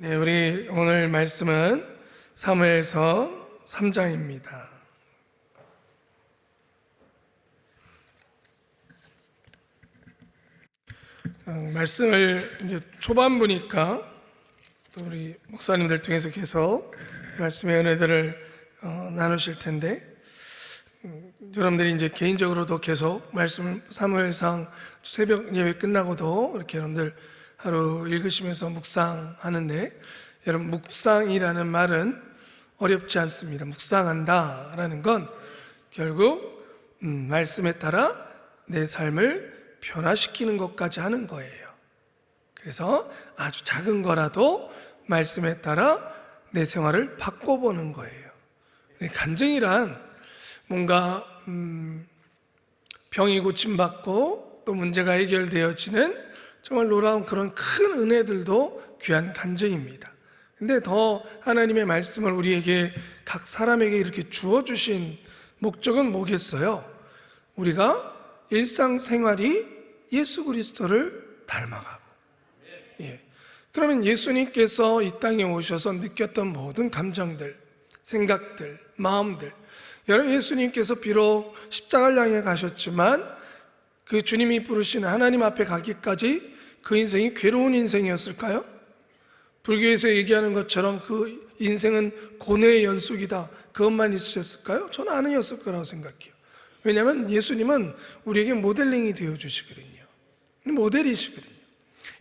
네, 우리 오늘 말씀은 사무엘서 3장입니다. 말씀을 이제 초반부니까 또 우리 목사님들 통해서 계속 말씀의 은혜들을 나누실 텐데, 여러분들이 이제 개인적으로도 계속 말씀을 사무엘상 새벽 예배 끝나고도 이렇게 여러분들 하루 읽으시면서 묵상하는데, 여러분 묵상이라는 말은 어렵지 않습니다. 묵상한다라는 건 결국 말씀에 따라 내 삶을 변화시키는 것까지 하는 거예요. 그래서 아주 작은 거라도 말씀에 따라 내 생활을 바꿔보는 거예요. 간증이란 뭔가 병이 고침받고 또 문제가 해결되어지는 정말 놀라운 그런 큰 은혜들도 귀한 간증입니다. 근데 더 하나님의 말씀을 우리에게 각 사람에게 이렇게 주어주신 목적은 뭐겠어요? 우리가 일상생활이 예수 그리스도를 닮아가고, 그러면 예수님께서 이 땅에 오셔서 느꼈던 모든 감정들, 생각들, 마음들, 여러분 예수님께서 비록 십자가를 향해 가셨지만 그 주님이 부르시는 하나님 앞에 가기까지 그 인생이 괴로운 인생이었을까요? 불교에서 얘기하는 것처럼 그 인생은 고뇌의 연속이다, 그것만 있으셨을까요? 저는 아니었을 거라고 생각해요. 왜냐하면 예수님은 우리에게 모델링이 되어주시거든요. 모델이시거든요.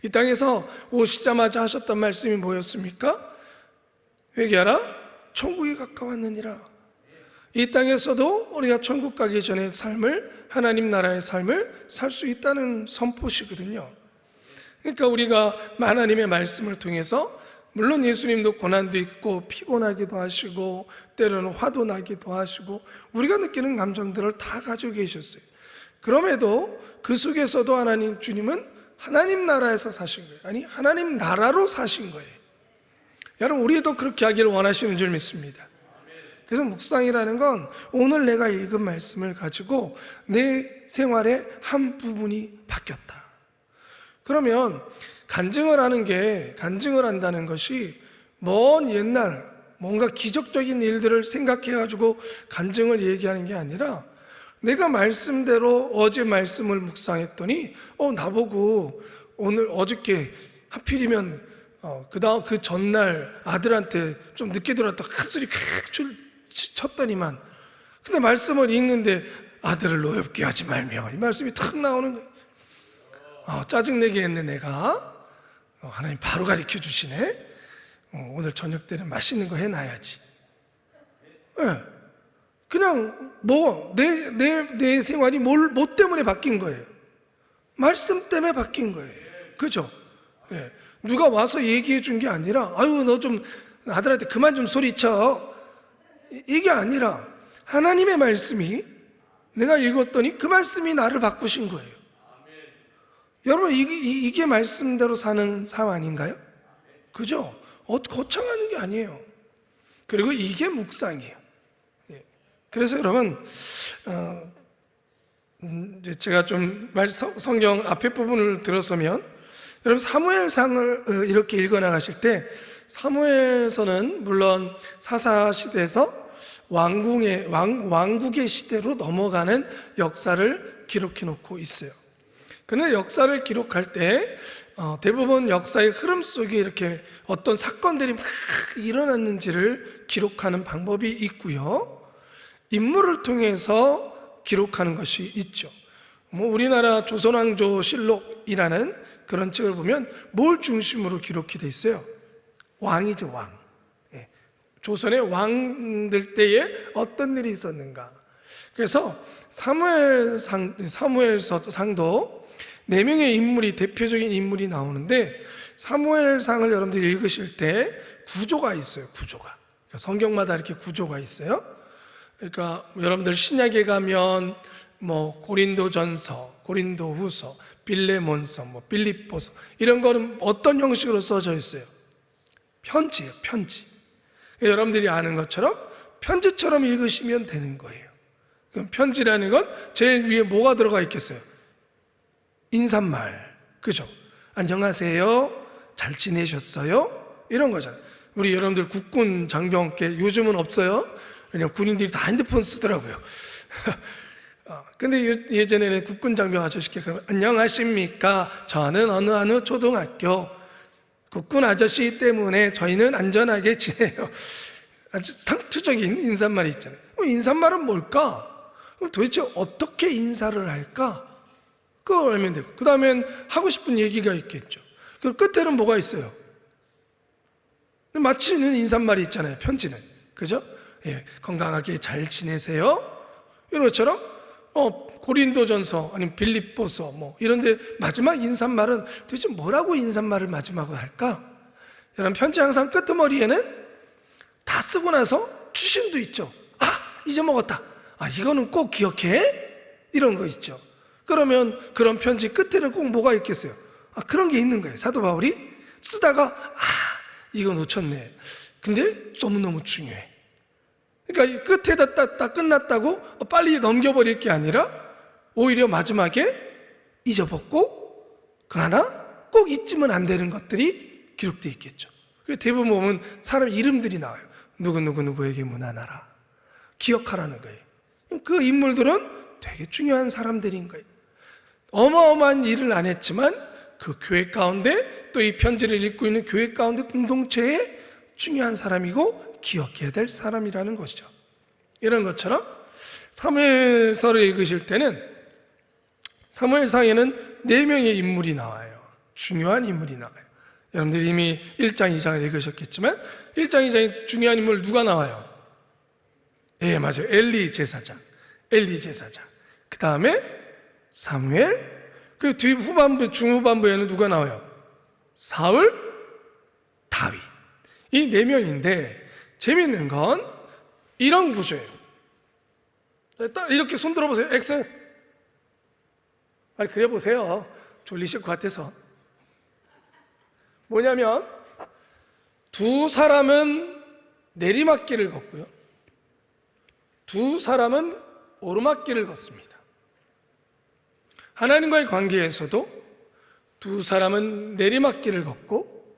이 땅에서 오시자마자 하셨던 말씀이 뭐였습니까? 회개하라, 천국이 가까웠느니라. 이 땅에서도 우리가 천국 가기 전의 삶을, 하나님 나라의 삶을 살 수 있다는 선포시거든요. 그러니까 우리가 하나님의 말씀을 통해서, 물론 예수님도 고난도 있고 피곤하기도 하시고 때로는 화도 나기도 하시고 우리가 느끼는 감정들을 다 가지고 계셨어요. 그럼에도 그 속에서도 하나님 주님은 하나님 나라에서 사신 거예요. 아니, 하나님 나라로 사신 거예요. 여러분, 우리도 그렇게 하기를 원하시는 줄 믿습니다. 그래서 묵상이라는 건 오늘 내가 읽은 말씀을 가지고 내 생활의 한 부분이 바뀌었다. 그러면 간증을 한다는 것이 먼 옛날 뭔가 기적적인 일들을 생각해가지고 간증을 얘기하는 게 아니라, 내가 말씀대로 어제 말씀을 묵상했더니 나보고 어저께 하필이면 그 전날 아들한테 좀 늦게 들어왔다 큰 소리 쳤더니만, 근데 말씀을 읽는데 아들을 노엽게 하지 말며, 이 말씀이 탁 나오는 거예요. 짜증내게 했네 내가. 하나님 바로 가르쳐 주시네. 오늘 저녁 때는 맛있는 거 해놔야지. 그냥 내 생활이 뭐 때문에 바뀐 거예요? 말씀 때문에 바뀐 거예요. 그죠? 누가 와서 얘기해 준 게 아니라, 아유 너 좀 아들한테 그만 좀 소리쳐, 이게 아니라 하나님의 말씀이, 내가 읽었더니 그 말씀이 나를 바꾸신 거예요. 여러분, 이게 말씀대로 사는 삶 아닌가요? 그죠? 거창하는 게 아니에요. 그리고 이게 묵상이에요. 그래서 여러분, 이제 제가 좀 성경 앞에 부분을 들어서면, 여러분 사무엘상을 이렇게 읽어나가실 때, 사무엘서는 물론 사사시대에서 왕국의 시대로 넘어가는 역사를 기록해 놓고 있어요. 그런데 역사를 기록할 때 대부분 역사의 흐름 속에 이렇게 어떤 사건들이 막 일어났는지를 기록하는 방법이 있고요, 인물을 통해서 기록하는 것이 있죠. 우리나라 조선왕조실록이라는 그런 책을 보면 뭘 중심으로 기록이 돼 있어요? 왕이죠, 왕. 조선의 왕들 때에 어떤 일이 있었는가. 그래서 사무엘상도 4명의 인물이, 대표적인 인물이 나오는데, 사무엘상을 여러분들이 읽으실 때 구조가 있어요. 구조가, 성경마다 이렇게 구조가 있어요. 그러니까 여러분들 신약에 가면 고린도전서, 고린도후서, 빌레몬서, 빌립보서, 이런 거는 어떤 형식으로 써져 있어요? 편지예요, 편지. 여러분들이 아는 것처럼 편지처럼 읽으시면 되는 거예요. 그럼 편지라는 건 제일 위에 뭐가 들어가 있겠어요? 인사말, 그죠? 안녕하세요, 잘 지내셨어요? 이런 거잖아요. 우리 여러분들 국군 장병께 요즘은 없어요. 왜냐면 군인들이 다 핸드폰 쓰더라고요. 근데 예전에는 국군 장병 아저씨께 그러면 안녕하십니까? 저는 어느 초등학교 국군 아저씨 때문에 저희는 안전하게 지내요. 아주 상투적인 인사말이 있잖아요. 인사말은 뭘까? 그럼 도대체 어떻게 인사를 할까? 그걸 알면 되고, 그 다음엔 하고 싶은 얘기가 있겠죠. 그 끝에는 뭐가 있어요? 마치는 인사말이 있잖아요. 편지는. 그죠? 예, 건강하게 잘 지내세요. 이런 것처럼 고린도전서 아니면 빌립보서 뭐 이런데 마지막 인사말은 도대체 뭐라고 인사말을 마지막으로 할까? 여러분 편지 항상 끄트머리에는 다 쓰고 나서 추심도 있죠. 잊어먹었다. 이거는 꼭 기억해. 이런 거 있죠. 그러면 그런 편지 끝에는 꼭 뭐가 있겠어요? 그런 게 있는 거예요. 사도 바울이 쓰다가 이거 놓쳤네. 근데 너무너무 중요해. 그러니까 끝에다 딱 끝났다고 빨리 넘겨버릴 게 아니라 오히려 마지막에 잊어먹고 그러나 꼭 잊으면 안 되는 것들이 기록되어 있겠죠. 대부분 보면 사람 이름들이 나와요. 누구에게 문안하라. 기억하라는 거예요. 그 인물들은 되게 중요한 사람들인 거예요. 어마어마한 일을 안 했지만 그 교회 가운데 또 이 편지를 읽고 있는 교회 가운데 공동체에 중요한 사람이고 기억해야 될 사람이라는 것이죠. 이런 것처럼 사무엘서를 읽으실 때는 사무엘상에는 4명의 인물이 나와요. 중요한 인물이 나와요. 여러분들이 이미 1장, 2장을 읽으셨겠지만 1장, 2장에 중요한 인물 누가 나와요? 예, 맞아요. 엘리 제사장. 그 다음에 사무엘. 그 뒤 후반부, 중후반부에는 누가 나와요? 사울, 다윗. 이 4명인데 재미있는 건 이런 구조예요. 딱 이렇게 손 들어보세요. X. 빨리 그려보세요. 졸리실 것 같아서. 뭐냐면 두 사람은 내리막길을 걷고요. 두 사람은 오르막길을 걷습니다. 하나님과의 관계에서도 두 사람은 내리막길을 걷고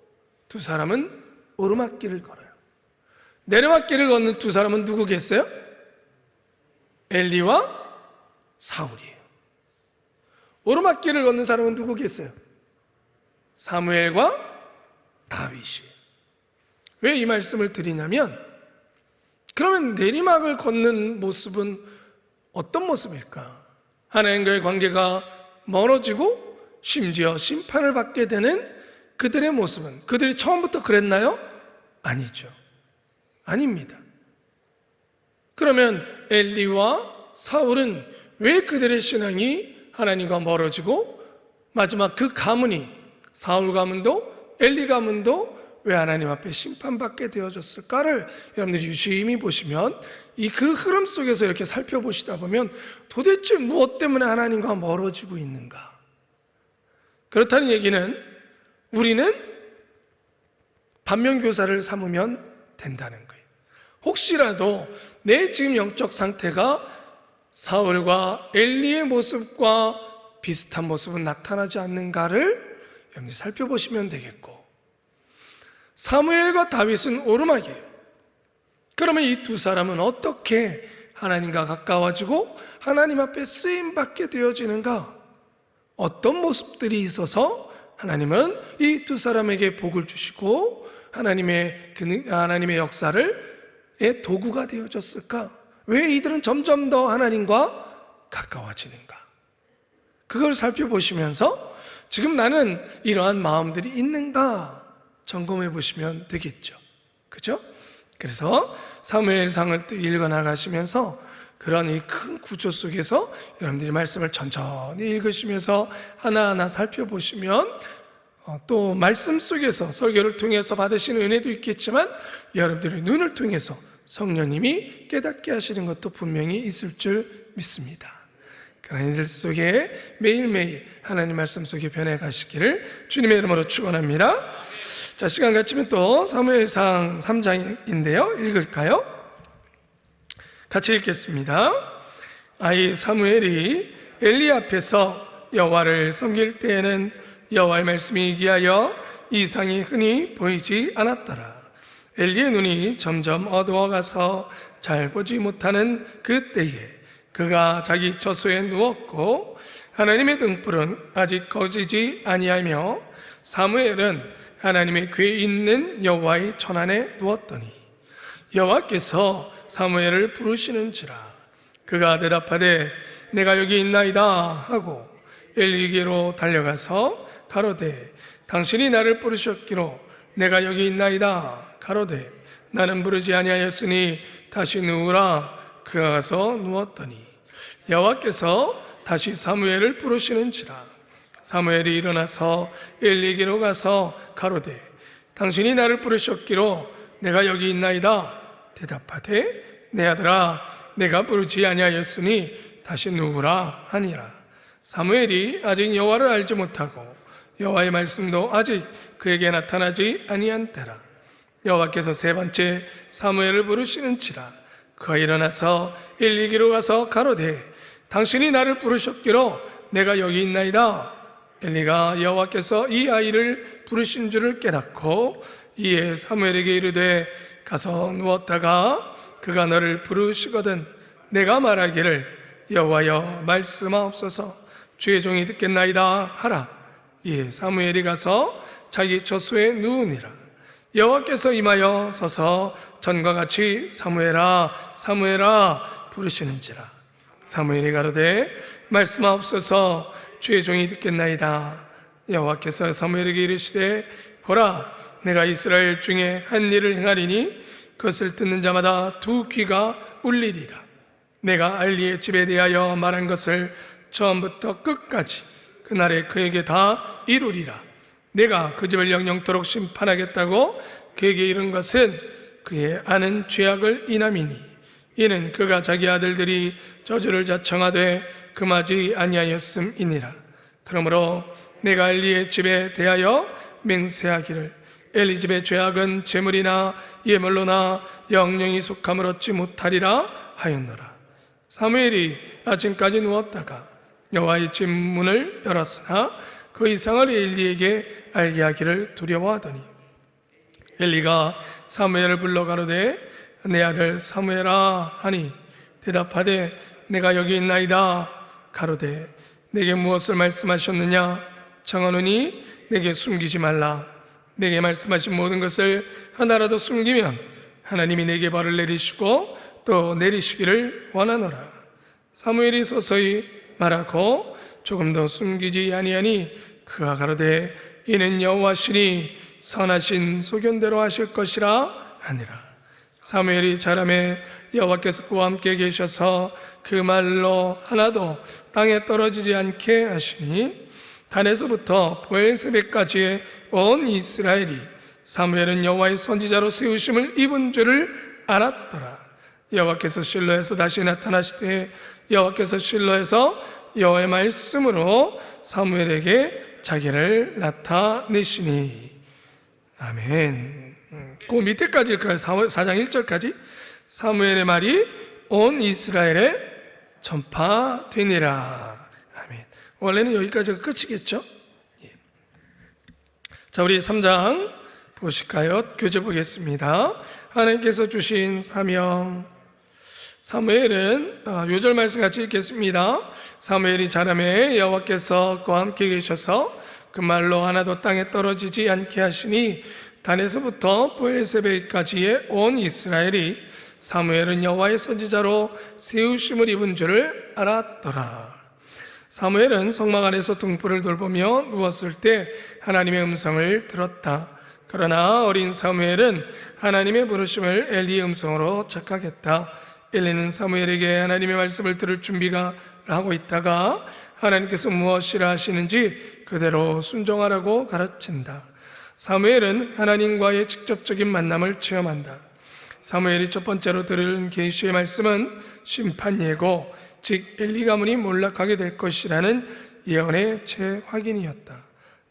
두 사람은 오르막길을 걸어요. 내리막길을 걷는 두 사람은 누구겠어요? 엘리와 사울이에요. 오르막길을 걷는 사람은 누구겠어요? 사무엘과 다윗이에요. 왜 이 말씀을 드리냐면 그러면 내리막을 걷는 모습은 어떤 모습일까? 하나님과의 관계가 멀어지고 심지어 심판을 받게 되는 그들의 모습은 그들이 처음부터 그랬나요? 아니죠. 아닙니다. 그러면 엘리와 사울은 왜 그들의 신앙이 하나님과 멀어지고 마지막 그 가문이 사울 가문도 엘리 가문도 왜 하나님 앞에 심판받게 되어졌을까를 여러분들이 유심히 보시면 이 그 흐름 속에서 이렇게 살펴보시다 보면 도대체 무엇 때문에 하나님과 멀어지고 있는가? 그렇다는 얘기는 우리는 반면교사를 삼으면 된다는 거예요. 혹시라도 내 지금 영적 상태가 사울과 엘리의 모습과 비슷한 모습은 나타나지 않는가를 여러분들이 살펴보시면 되겠고, 사무엘과 다윗은 오르막이에요. 그러면 이 두 사람은 어떻게 하나님과 가까워지고 하나님 앞에 쓰임받게 되어지는가? 어떤 모습들이 있어서 하나님은 이 두 사람에게 복을 주시고 하나님의 역사를 도구가 되어졌을까? 왜 이들은 점점 더 하나님과 가까워지는가? 그걸 살펴보시면서 지금 나는 이러한 마음들이 있는가 점검해 보시면 되겠죠. 그죠? 그래서 사무엘상을 또 읽어나가시면서 그런 이 큰 구조 속에서 여러분들이 말씀을 천천히 읽으시면서 하나하나 살펴보시면 또 말씀 속에서 설교를 통해서 받으시는 은혜도 있겠지만 여러분들의 눈을 통해서 성령님이 깨닫게 하시는 것도 분명히 있을 줄 믿습니다. 그런 이들 속에 매일매일 하나님 말씀 속에 변해가시기를 주님의 이름으로 축원합니다. 자, 시간 갖추면 또 사무엘상 3장인데요 읽을까요? 같이 읽겠습니다. 아이 사무엘이 엘리 앞에서 여호와를 섬길 때에는 여호와의 말씀이 이기하여 이상이 흔히 보이지 않았더라. 엘리의 눈이 점점 어두워가서 잘 보지 못하는 그때에 그가 자기 처소에 누웠고 하나님의 등불은 아직 꺼지지 아니하며 사무엘은 하나님의 궤에 있는 여호와의 전안에 누웠더니 여호와께서 사무엘을 부르시는지라. 그가 대답하되 내가 여기 있나이다 하고 엘리에게로 달려가서 가로되 당신이 나를 부르셨기로 내가 여기 있나이다 가로되 나는 부르지 아니하였으니 다시 누우라. 그가 가서 누웠더니 여호와께서 다시 사무엘을 부르시는지라. 사무엘이 일어나서 엘리에게로 가서 가로되 당신이 나를 부르셨기로 내가 여기 있나이다. 대답하되 내 아들아 내가 부르지 아니하였으니 다시 누우라 하니라. 사무엘이 아직 여호와를 알지 못하고 여호와의 말씀도 아직 그에게 나타나지 아니한 때라. 여호와께서 세 번째 사무엘을 부르시는지라. 그가 일어나서 엘리에게로 가서 가로되 당신이 나를 부르셨기로 내가 여기 있나이다. 엘리가 여호와께서 이 아이를 부르신 줄을 깨닫고 이에 사무엘에게 이르되 가서 누웠다가 그가 너를 부르시거든 내가 말하기를 여호와여 말씀하옵소서 주의 종이 듣겠나이다 하라. 이에 사무엘이 가서 자기 처소에 누우니라. 여호와께서 임하여 서서 전과 같이 사무엘아 사무엘아 부르시는지라. 사무엘이 가로되 말씀하옵소서 주의 종이 듣겠나이다. 여호와께서 사무엘에게 이르시되 보라 내가 이스라엘 중에 한 일을 행하리니 그것을 듣는 자마다 두 귀가 울리리라. 내가 알리의 집에 대하여 말한 것을 처음부터 끝까지 그날에 그에게 다 이루리라. 내가 그 집을 영영토록 심판하겠다고 그에게 이른 것은 그의 아는 죄악을 인함이니 이는 그가 자기 아들들이 저주를 자청하되 금하지 아니하였음이니라. 그러므로 내가 엘리의 집에 대하여 맹세하기를 엘리 집의 죄악은 제물이나 예물로나 영영이 속함을 얻지 못하리라 하였노라. 사무엘이 아침까지 누웠다가 여호와의 집 문을 열었으나 그 이상을 엘리에게 알게 하기를 두려워하더니 엘리가 사무엘을 불러 가로되 내 아들 사무엘아 하니 대답하되 내가 여기 있나이다. 가로되 내게 무엇을 말씀하셨느냐. 청하노니 내게 숨기지 말라. 내게 말씀하신 모든 것을 하나라도 숨기면 하나님이 내게 벌을 내리시고 또 내리시기를 원하노라. 사무엘이 서서히 말하고 조금 더 숨기지 아니하니 그가 가로되 이는 여호와시니 선하신 소견대로 하실 것이라 하니라. 사무엘이 자라매 여호와께서 그와 함께 계셔서 그 말로 하나도 땅에 떨어지지 않게 하시니 단에서부터 브엘세바까지의 온 이스라엘이 사무엘은 여호와의 선지자로 세우심을 입은 줄을 알았더라. 여호와께서 실로에서 다시 나타나시되 여호와께서 실로에서 여호와의 말씀으로 사무엘에게 자기를 나타내시니. 아멘. 그 밑에까지 4장 1절까지 사무엘의 말이 온 이스라엘에 전파되니라. 아멘. 원래는 여기까지가 끝이겠죠? 자, 우리 3장 보실까요? 교재 보겠습니다. 하나님께서 주신 사명. 사무엘은 요절 말씀 같이 읽겠습니다. 사무엘이 자라매 여호와께서 그와 함께 계셔서 그 말로 하나도 땅에 떨어지지 않게 하시니 단에서부터 브엘세바까지의 온 이스라엘이 사무엘은 여호와의 선지자로 세우심을 입은 줄을 알았더라. 사무엘은 성막 안에서 등불을 돌보며 누웠을 때 하나님의 음성을 들었다. 그러나 어린 사무엘은 하나님의 부르심을 엘리의 음성으로 착각했다. 엘리는 사무엘에게 하나님의 말씀을 들을 준비가 하고 있다가 하나님께서 무엇이라 하시는지 그대로 순종하라고 가르친다. 사무엘은 하나님과의 직접적인 만남을 체험한다. 사무엘이 첫 번째로 들은 계시의 말씀은 심판 예고, 즉 엘리 가문이 몰락하게 될 것이라는 예언의 재확인이었다.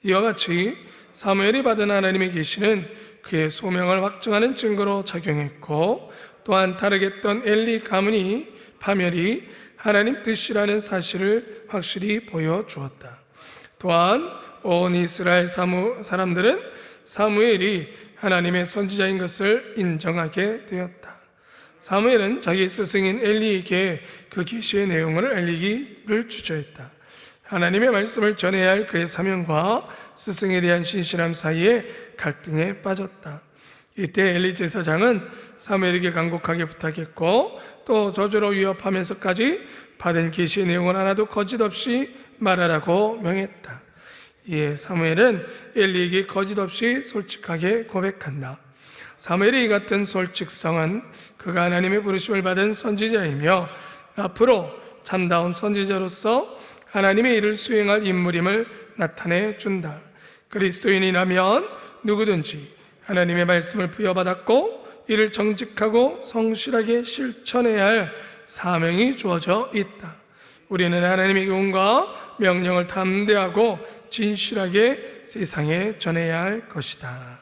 이와 같이 사무엘이 받은 하나님의 계시는 그의 소명을 확증하는 증거로 작용했고, 또한 다르겠던 엘리 가문이 파멸이 하나님 뜻이라는 사실을 확실히 보여주었다. 또한 온 이스라엘 사람들은 사무엘이 하나님의 선지자인 것을 인정하게 되었다. 사무엘은 자기 스승인 엘리에게 그 계시의 내용을 알리기를 주저했다. 하나님의 말씀을 전해야 할 그의 사명과 스승에 대한 신실함 사이에 갈등에 빠졌다. 이때 엘리 제사장은 사무엘에게 간곡하게 부탁했고 또 저주로 위협하면서까지 받은 계시의 내용을 하나도 거짓 없이 말하라고 명했다. 이에 사무엘은 엘리에게 거짓 없이 솔직하게 고백한다. 사무엘의 이 같은 솔직성은 그가 하나님의 부르심을 받은 선지자이며 앞으로 참다운 선지자로서 하나님의 일을 수행할 인물임을 나타내 준다. 그리스도인이라면 누구든지 하나님의 말씀을 부여받았고 이를 정직하고 성실하게 실천해야 할 사명이 주어져 있다. 우리는 하나님의 교훈과 명령을 담대하고 진실하게 세상에 전해야 할 것이다.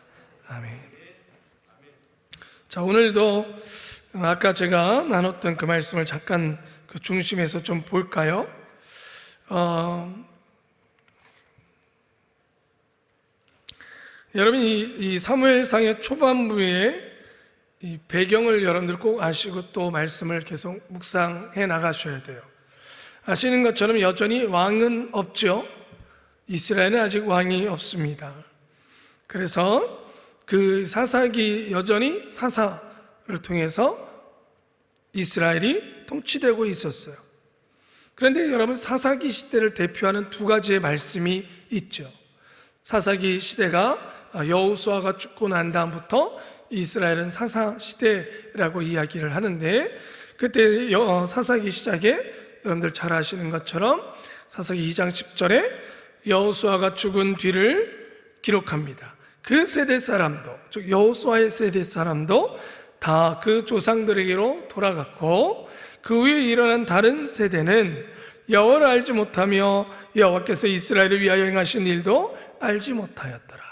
아멘. 자, 오늘도 아까 제가 나눴던 그 말씀을 잠깐 그 중심에서 좀 볼까요? 여러분 이 사무엘상의 초반부에 이 배경을 여러분들 꼭 아시고 또 말씀을 계속 묵상해 나가셔야 돼요. 아시는 것처럼 여전히 왕은 없죠. 이스라엘은 아직 왕이 없습니다. 그래서 그 사사기 여전히 사사를 통해서 이스라엘이 통치되고 있었어요. 그런데 여러분 사사기 시대를 대표하는 두 가지의 말씀이 있죠. 사사기 시대가 여호수아가 죽고 난 다음부터 이스라엘은 사사 시대라고 이야기를 하는데 그때 사사기 시작에 여러분들 잘 아시는 것처럼 사사기 2장 10절에 여호수아가 죽은 뒤를 기록합니다. 그 세대 사람도, 즉 여호수아의 세대 사람도 다 그 조상들에게로 돌아갔고 그 후에 일어난 다른 세대는 여호와를 알지 못하며 여호와께서 이스라엘을 위하여 행하신 일도 알지 못하였더라.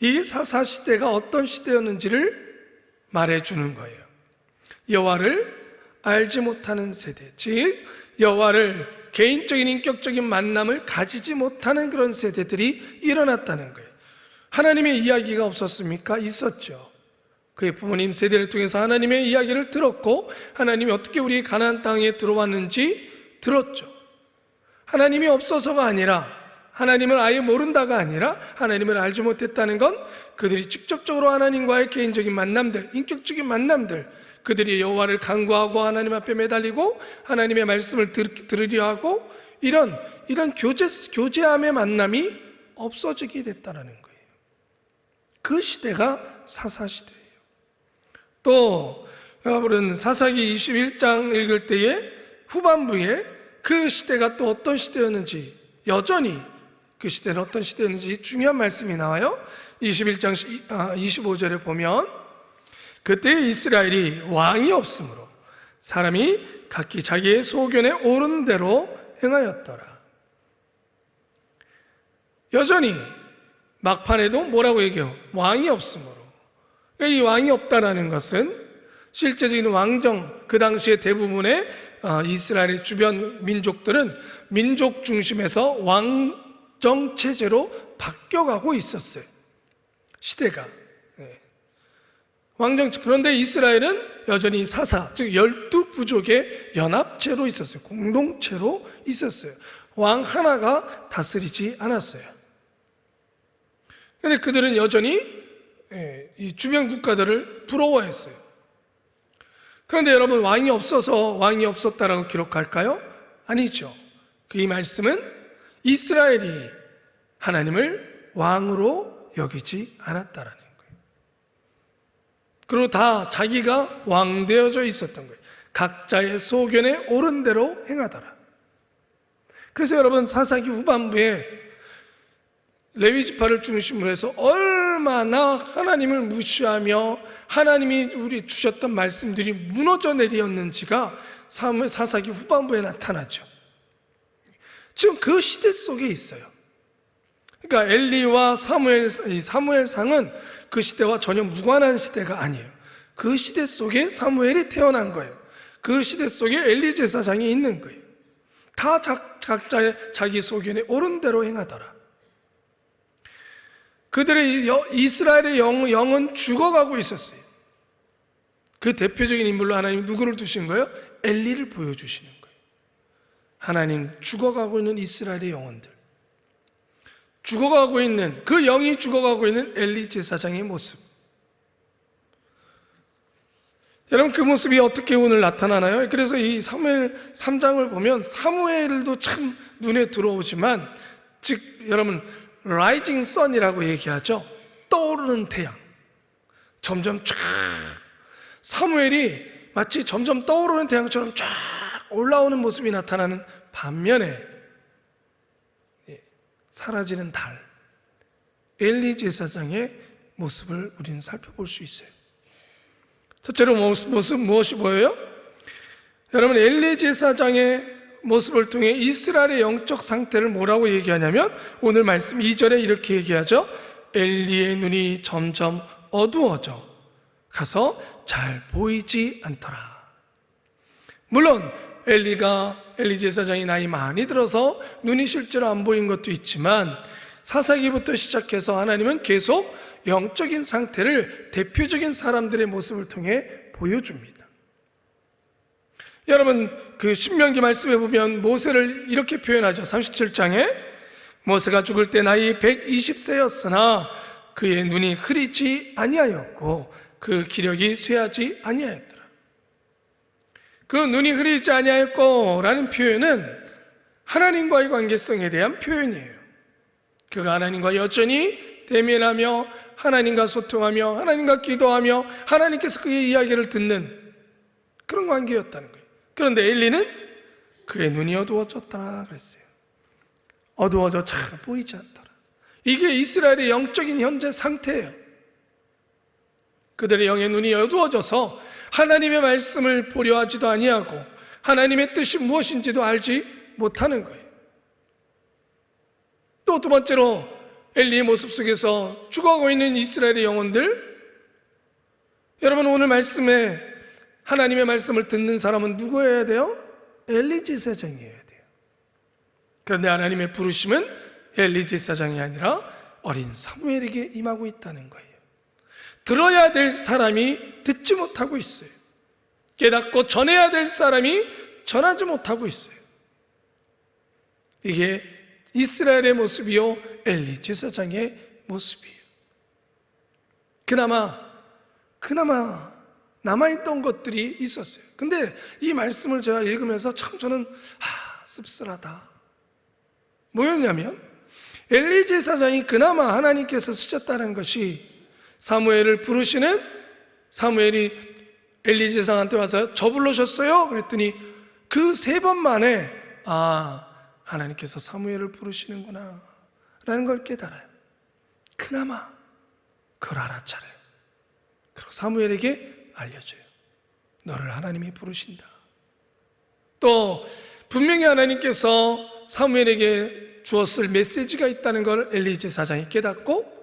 이 사사 시대가 어떤 시대였는지를 말해주는 거예요. 여호와를 알지 못하는 세대, 즉 여호와를 개인적인 인격적인 만남을 가지지 못하는 그런 세대들이 일어났다는 거예요. 하나님의 이야기가 없었습니까? 있었죠. 그의 부모님 세대를 통해서 하나님의 이야기를 들었고 하나님이 어떻게 우리 가나안 땅에 들어왔는지 들었죠. 하나님이 없어서가 아니라 하나님을 아예 모른다가 아니라 하나님을 알지 못했다는 건 그들이 직접적으로 하나님과의 개인적인 만남들, 인격적인 만남들, 그들이 여호와를 간구하고 하나님 앞에 매달리고 하나님의 말씀을 들으려 하고 이런 교제함의 만남이 없어지게 됐다는 거예요. 그 시대가 사사시대예요. 또 여러분 사사기 21장 읽을 때에 후반부에 그 시대가 또 어떤 시대였는지, 여전히 그 시대는 어떤 시대였는지 중요한 말씀이 나와요. 21장 25절에 보면 그때 이스라엘이 왕이 없으므로 사람이 각기 자기의 소견에 옳은 대로 행하였더라. 여전히 막판에도 뭐라고 얘기해요? 왕이 없으므로. 이 왕이 없다라는 것은 실제적인 왕정, 그 당시에 대부분의 이스라엘의 주변 민족들은 민족 중심에서 왕정 체제로 바뀌어가고 있었어요. 시대가. 왕정, 그런데 이스라엘은 여전히 사사, 즉 12부족의 연합체로 있었어요. 공동체로 있었어요. 왕 하나가 다스리지 않았어요. 그런데 그들은 여전히 이 주변 국가들을 부러워했어요. 그런데 여러분, 왕이 없어서 왕이 없었다라고 기록할까요? 아니죠. 이 말씀은 이스라엘이 하나님을 왕으로 여기지 않았다라는 거예요. 그리고 다 자기가 왕되어져 있었던 거예요. 각자의 소견에 옳은 대로 행하더라. 그래서 여러분, 사사기 후반부에 레위지파를 중심으로 해서 얼마나 하나님을 무시하며 하나님이 우리 주셨던 말씀들이 무너져 내렸는지가 사사기 후반부에 나타나죠. 지금 그 시대 속에 있어요. 그러니까 엘리와 사무엘상은 그 시대와 전혀 무관한 시대가 아니에요. 그 시대 속에 사무엘이 태어난 거예요. 그 시대 속에 엘리 제사장이 있는 거예요. 다 각자의 자기 소견에 옳은 대로 행하더라. 그들의 이스라엘의 영은 죽어가고 있었어요. 그 대표적인 인물로 하나님 누구를 두신 거예요? 엘리를 보여주시는 거예요. 하나님 죽어가고 있는 이스라엘의 영혼들, 죽어가고 있는 그 영이 죽어가고 있는 엘리 제사장의 모습. 여러분, 그 모습이 어떻게 오늘 나타나나요? 그래서 이 사무엘 3장을 보면 사무엘도 참 눈에 들어오지만, 즉 여러분 라이징 선이라고 얘기하죠. 떠오르는 태양. 점점 쫙 사무엘이 마치 점점 떠오르는 태양처럼 쫙 올라오는 모습이 나타나는 반면에 사라지는 달, 엘리 제사장의 모습을 우리는 살펴볼 수 있어요. 첫째로 무엇이 보여요? 여러분, 엘리 제사장의 모습을 통해 이스라엘의 영적 상태를 뭐라고 얘기하냐면, 오늘 말씀 2절에 이렇게 얘기하죠. 엘리의 눈이 점점 어두워져 가서 잘 보이지 않더라. 물론 엘리 제사장이 나이 많이 들어서 눈이 실제로 안 보인 것도 있지만, 사사기부터 시작해서 하나님은 계속 영적인 상태를 대표적인 사람들의 모습을 통해 보여줍니다. 여러분, 그 신명기 말씀에 보면 모세를 이렇게 표현하죠. 37장에 모세가 죽을 때 나이 120세였으나 그의 눈이 흐리지 아니하였고 그 기력이 쇠하지 아니하였더라. 그 눈이 흐리지 아니하였고 라는 표현은 하나님과의 관계성에 대한 표현이에요. 그가 하나님과 여전히 대면하며 하나님과 소통하며 하나님과 기도하며 하나님께서 그의 이야기를 듣는 그런 관계였다는 거예요. 그런데 엘리는 그의 눈이 어두워졌더라 그랬어요. 어두워져 잘 보이지 않더라. 이게 이스라엘의 영적인 현재 상태예요. 그들의 영의 눈이 어두워져서 하나님의 말씀을 보려 하지도 아니하고 하나님의 뜻이 무엇인지도 알지 못하는 거예요. 또 두 번째로 엘리의 모습 속에서 죽어가고 있는 이스라엘의 영혼들, 여러분 오늘 말씀에 하나님의 말씀을 듣는 사람은 누구여야 돼요? 엘리 제사장이어야 돼요. 그런데 하나님의 부르심은 엘리 제사장이 아니라 어린 사무엘에게 임하고 있다는 거예요. 들어야 될 사람이 듣지 못하고 있어요. 깨닫고 전해야 될 사람이 전하지 못하고 있어요. 이게 이스라엘의 모습이요, 엘리 제사장의 모습이에요. 그나마 남아있던 것들이 있었어요. 근데 이 말씀을 제가 읽으면서 참 저는 씁쓸하다. 뭐였냐면 엘리 제사장이 그나마 하나님께서 쓰셨다는 것이, 사무엘을 부르시는 사무엘이 엘리 제사장한테 와서 저 불러셨어요? 그랬더니 그 3번 만에 하나님께서 사무엘을 부르시는구나 라는 걸 깨달아요. 그나마 그걸 알아차려요. 그리고 사무엘에게 알려줘요. 너를 하나님이 부르신다. 또 분명히 하나님께서 사무엘에게 주었을 메시지가 있다는 걸 엘리 제사장이 깨닫고,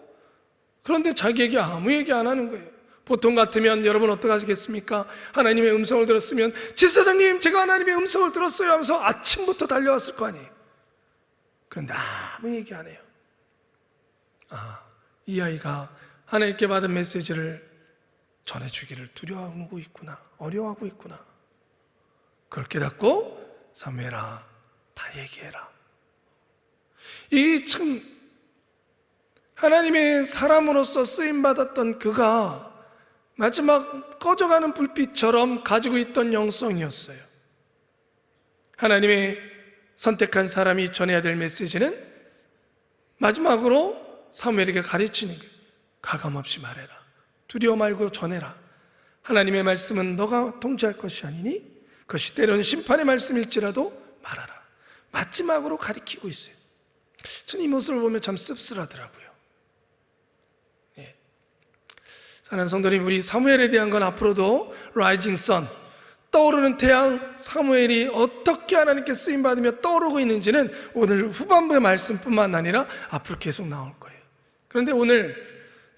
그런데 자기에게 아무 얘기 안 하는 거예요. 보통 같으면 여러분 어떡하시겠습니까? 하나님의 음성을 들었으면 제사장님 제가 하나님의 음성을 들었어요 하면서 아침부터 달려왔을 거 아니에요. 그런데 아무 얘기 안 해요. 이 아이가 하나님께 받은 메시지를 전해주기를 두려워하고 있구나, 어려워하고 있구나. 그걸 깨닫고 사무엘아 다 얘기해라. 이 참 하나님의 사람으로서 쓰임받았던 그가 마지막 꺼져가는 불빛처럼 가지고 있던 영성이었어요. 하나님의 선택한 사람이 전해야 될 메시지는 마지막으로 사무엘에게 가르치는 거예요. 가감없이 말해라. 두려워 말고 전해라. 하나님의 말씀은 너가 통제할 것이 아니니 그것이 때로는 심판의 말씀일지라도 말하라. 마지막으로 가르치고 있어요. 저는 이 모습을 보면 참 씁쓸하더라고요. 사랑하는 성도님, 우리 사무엘에 대한 건 앞으로도 라이징 선, 떠오르는 태양 사무엘이 어떻게 하나님께 쓰임받으며 떠오르고 있는지는 오늘 후반부의 말씀뿐만 아니라 앞으로 계속 나올 거예요. 그런데 오늘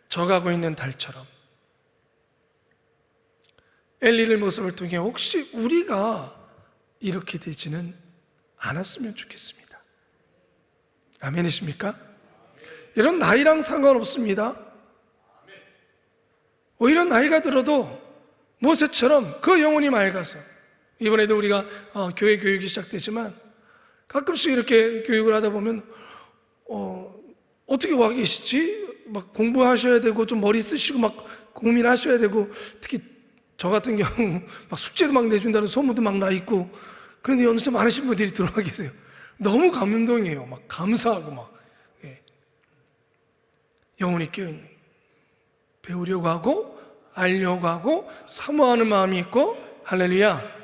져가고 있는 달처럼 엘리의 모습을 통해 혹시 우리가 이렇게 되지는 않았으면 좋겠습니다. 아멘이십니까? 이런 나이랑 상관없습니다. 오히려 나이가 들어도 모세처럼 그 영혼이 맑아서, 이번에도 우리가 교회 교육이 시작되지만 가끔씩 이렇게 교육을 하다 보면 어떻게 와 계시지? 막 공부하셔야 되고 좀 머리 쓰시고 막 고민하셔야 되고, 특히 저 같은 경우 막 숙제도 막 내준다는 소문도 막 나 있고, 그런데 연세 많으신 분들이 들어와 계세요. 너무 감동이에요. 막 감사하고 막. 예. 영혼이 깨어있는, 배우려고 하고 알려고 하고 사모하는 마음이 있고, 할렐루야.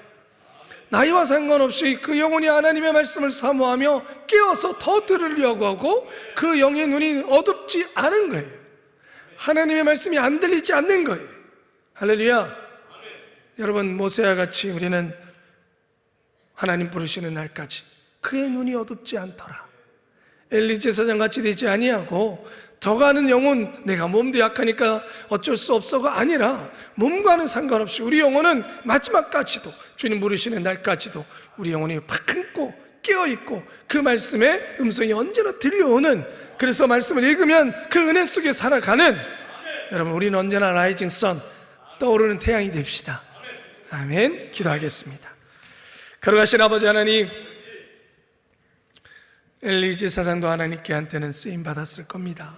나이와 상관없이 그 영혼이 하나님의 말씀을 사모하며 깨어서 더 들으려고 하고, 그 영의 눈이 어둡지 않은 거예요. 하나님의 말씀이 안 들리지 않는 거예요. 할렐루야. 여러분, 모세와 같이 우리는 하나님 부르시는 날까지 그의 눈이 어둡지 않더라. 엘리 제사장 같이 되지 아니하고, 저가는 영혼, 내가 몸도 약하니까 어쩔 수 없어가 아니라, 몸과는 상관없이 우리 영혼은 마지막까지도, 주님 부르시는 날까지도 우리 영혼이 박힌고 깨어있고 그 말씀의 음성이 언제나 들려오는, 그래서 말씀을 읽으면 그 은혜 속에 살아가는, 여러분, 우리는 언제나 라이징 선, 떠오르는 태양이 됩시다. 아멘. 기도하겠습니다. 걸어가신 아버지 하나님, 엘리 제사장도 하나님께 한테는 쓰임받았을 겁니다.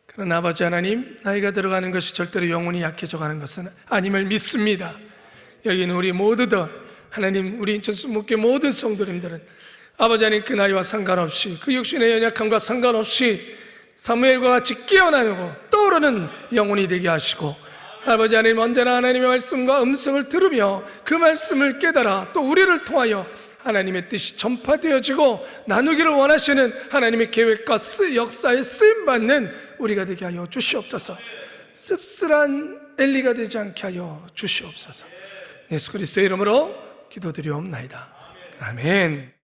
그러나 아버지 하나님, 나이가 들어가는 것이 절대로 영혼이 약해져 가는 것은 아님을 믿습니다. 여기는 우리 모두들, 하나님, 우리 인천 순목교 모든 성도님들은 아버지 하나님, 그 나이와 상관없이, 그 육신의 연약함과 상관없이 사무엘과 같이 깨어나고 떠오르는 영혼이 되게 하시고, 아버지 하나님, 언제나 하나님의 말씀과 음성을 들으며 그 말씀을 깨달아 또 우리를 통하여 하나님의 뜻이 전파되어지고 나누기를 원하시는 하나님의 계획과 역사에 쓰임받는 우리가 되게 하여 주시옵소서. 씁쓸한 엘리가 되지 않게 하여 주시옵소서. 예수 그리스도의 이름으로 기도드리옵나이다. 아멘.